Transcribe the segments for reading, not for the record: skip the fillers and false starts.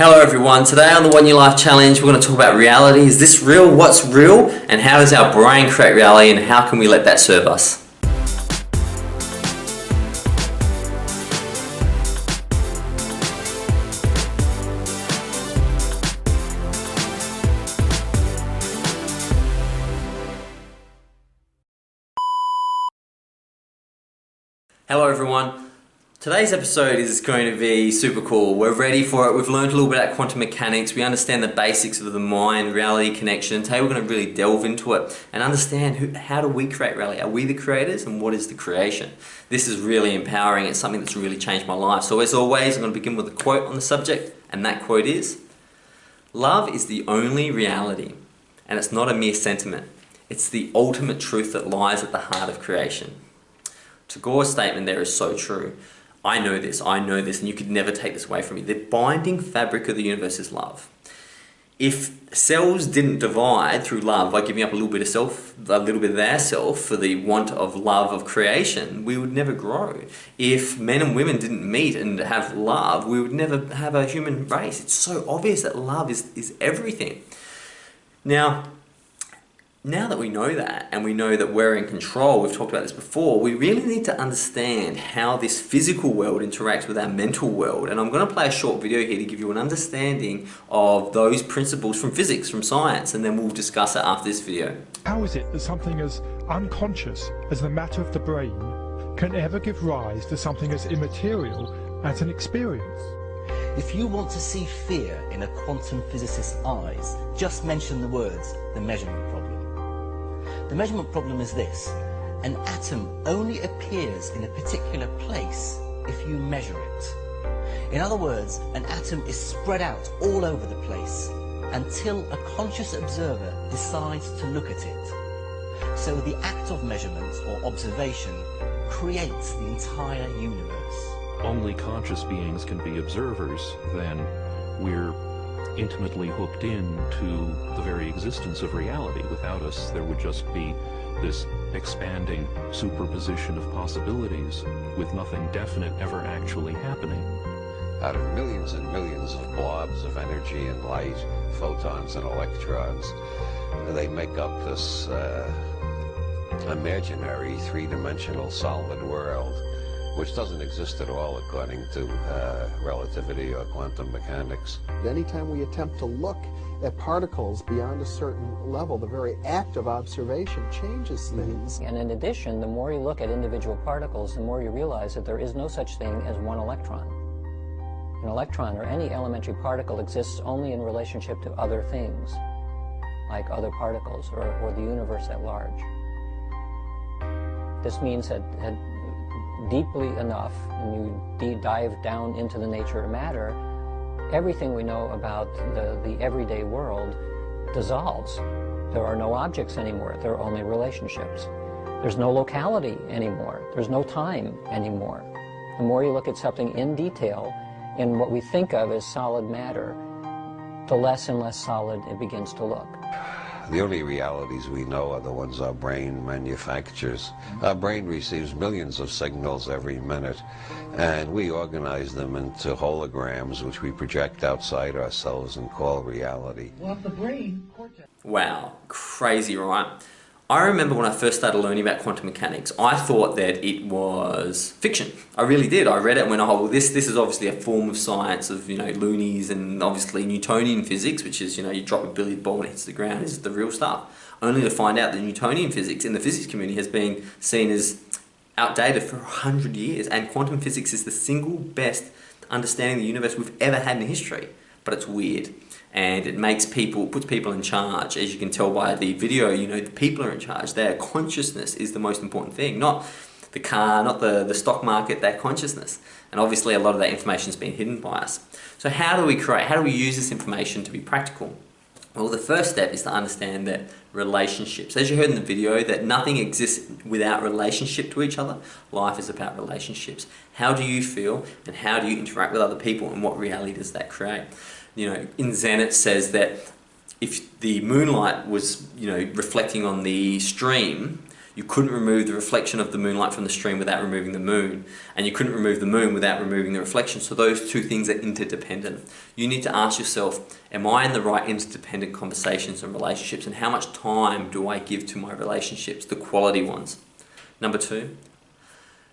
Hello everyone, today on the One New Life Challenge we're going to talk about reality. Is this real? What's real? And how does our brain create reality and how can we let that serve us? Hello everyone. Today's episode is going to be super cool. We're ready for it. We've learned a little bit about quantum mechanics. We understand the basics of the mind-reality connection. Today we're going to really delve into it and understand how do we create reality? Are we the creators and what is the creation? This is really empowering. It's something that's really changed my life. So as always, I'm going to begin with a quote on the subject, and that quote is, "Love is the only reality, and it's not a mere sentiment. It's the ultimate truth that lies at the heart of creation." Tagore's statement there is so true. I know this, and you could never take this away from me. The binding fabric of the universe is love. If cells didn't divide through love by giving up a little bit of self, a little bit of their self for the want of love of creation, we would never grow. If men and women didn't meet and have love, we would never have a human race. It's so obvious that love is everything. Now that we know that, and we know that we're in control, we've talked about this before, we really need to understand how this physical world interacts with our mental world. And I'm going to play a short video here to give you an understanding of those principles from physics, from science, and then we'll discuss it after this video. How is it that something as unconscious as the matter of the brain can ever give rise to something as immaterial as an experience? If you want to see fear in a quantum physicist's eyes, just mention the words, the measurement problem. The measurement problem is this: an atom only appears in a particular place if you measure it. In other words, an atom is spread out all over the place until a conscious observer decides to look at it. So the act of measurement or observation creates the entire universe. Only conscious beings can be observers, then we're intimately hooked into the very existence of reality. Without us, there would just be this expanding superposition of possibilities with nothing definite ever actually happening. Out of millions and millions of blobs of energy and light, photons and electrons, they make up this imaginary three-dimensional solid world, which doesn't exist at all according to relativity or quantum mechanics. Anytime we attempt to look at particles beyond a certain level, the very act of observation changes things. And in addition, the more you look at individual particles, the more you realize that there is no such thing as one electron. An electron, or any elementary particle, exists only in relationship to other things, like other particles or the universe at large. This means that deeply enough, and you dive down into the nature of matter, everything we know about the everyday world dissolves. There are no objects anymore. There are only relationships. There's no locality anymore. There's no time anymore. The more you look at something in detail, in what we think of as solid matter, the less and less solid it begins to look. The only realities we know are the ones our brain manufactures. Our brain receives millions of signals every minute, and we organize them into holograms, which we project outside ourselves and call reality. Well, the brain cortex. Wow, crazy, right? I remember when I first started learning about quantum mechanics, I thought that it was fiction. I really did. I read it and went, oh, well, this is obviously a form of science of, loonies, and obviously Newtonian physics, which is, you drop a billiard ball and it hits the ground, is the real stuff. Only to find out that Newtonian physics in the physics community has been seen as outdated for 100 years, and quantum physics is the single best understanding of the universe we've ever had in history. But it's weird. And it puts people in charge. As you can tell by the video, the people are in charge. Their consciousness is the most important thing, not the car, not the stock market, their consciousness. And obviously a lot of that information has been hidden by us. So how do we use this information to be practical? Well, the first step is to understand that relationships, as you heard in the video, that nothing exists without relationship to each other. Life is about relationships. How do you feel and how do you interact with other people, and what reality does that create? In Zen it says that if the moonlight was, reflecting on the stream, You couldn't remove the reflection of the moonlight from the stream without removing the moon, and you couldn't remove the moon without removing the reflection. So those two things are interdependent. You need to ask yourself, am I in the right interdependent conversations and relationships, and how much time do I give to my relationships, the quality ones? Number two,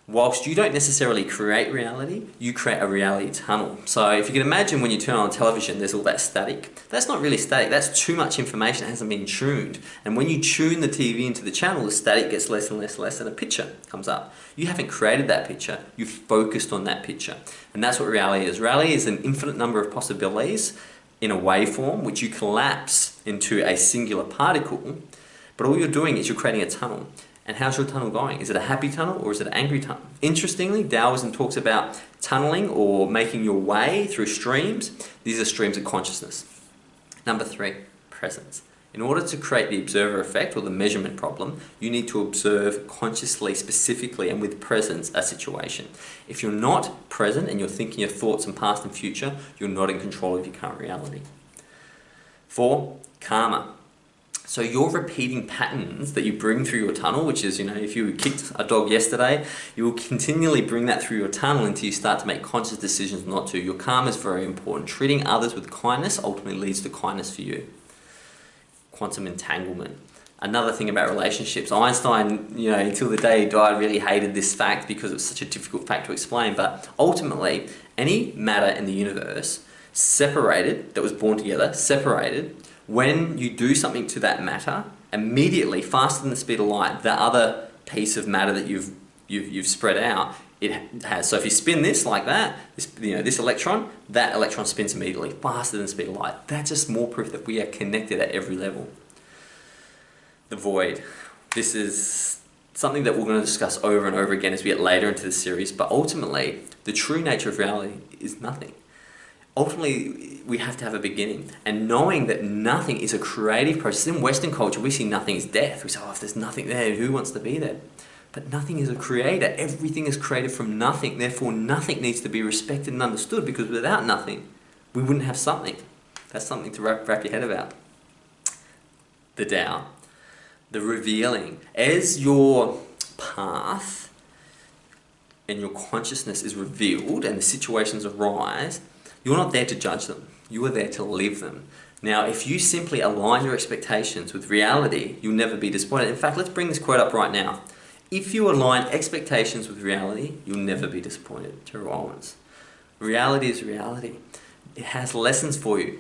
whilst you don't necessarily create reality, you create a reality tunnel. So if you can imagine when you turn on television, there's all that static. That's not really static, that's too much information that hasn't been tuned. And when you tune the TV into the channel, the static gets less and less and less, and a picture comes up. You haven't created that picture, you've focused on that picture. And that's what reality is. Reality is an infinite number of possibilities in a waveform, which you collapse into a singular particle, but all you're doing is you're creating a tunnel. And how's your tunnel going? Is it a happy tunnel or is it an angry tunnel? Interestingly, Taoism talks about tunneling or making your way through streams. These are streams of consciousness. Number three, presence. In order to create the observer effect or the measurement problem, you need to observe consciously, specifically, and with presence a situation. If you're not present and you're thinking your thoughts and past and future, you're not in control of your current reality. 4, karma. So you're repeating patterns that you bring through your tunnel, which is, if you kicked a dog yesterday, you will continually bring that through your tunnel until you start to make conscious decisions not to. Your karma is very important. Treating others with kindness ultimately leads to kindness for you. Quantum entanglement. Another thing about relationships, Einstein, until the day he died, really hated this fact because it was such a difficult fact to explain. But ultimately, any matter in the universe separated, that was born together, separated, when you do something to that matter, immediately, faster than the speed of light, the other piece of matter that you've spread out, it has. So if you spin this like that, this electron, that electron spins immediately, faster than the speed of light. That's just more proof that we are connected at every level. The void. This is something that we're going to discuss over and over again as we get later into the series, but ultimately, the true nature of reality is nothing. Ultimately, we have to have a beginning. And knowing that nothing is a creative process. In Western culture, we see nothing as death. We say, if there's nothing there, who wants to be there? But nothing is a creator. Everything is created from nothing. Therefore, nothing needs to be respected and understood, because without nothing, we wouldn't have something. That's something to wrap your head about. The Tao. The revealing. As your path and your consciousness is revealed and the situations arise, you're not there to judge them. You are there to live them. Now, if you simply align your expectations with reality, you'll never be disappointed. In fact, let's bring this quote up right now. If you align expectations with reality, you'll never be disappointed. Terrell Owens. Reality is reality. It has lessons for you.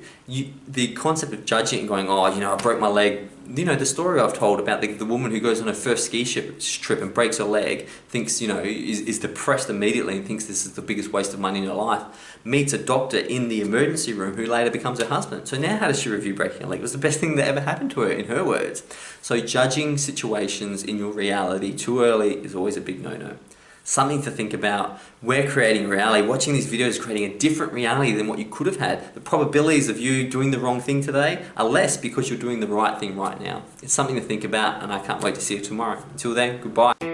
The concept of judging and going, I broke my leg. The story I've told about the woman who goes on her first ski trip and breaks her leg, thinks, is depressed immediately and thinks this is the biggest waste of money in her life, meets a doctor in the emergency room who later becomes her husband. So now how does she review breaking her leg? It was the best thing that ever happened to her, in her words. So judging situations in your reality too early is always a big no-no. Something to think about. We're creating reality. Watching these videos is creating a different reality than what you could have had. The probabilities of you doing the wrong thing today are less because you're doing the right thing right now. It's something to think about, and I can't wait to see you tomorrow. Until then, goodbye.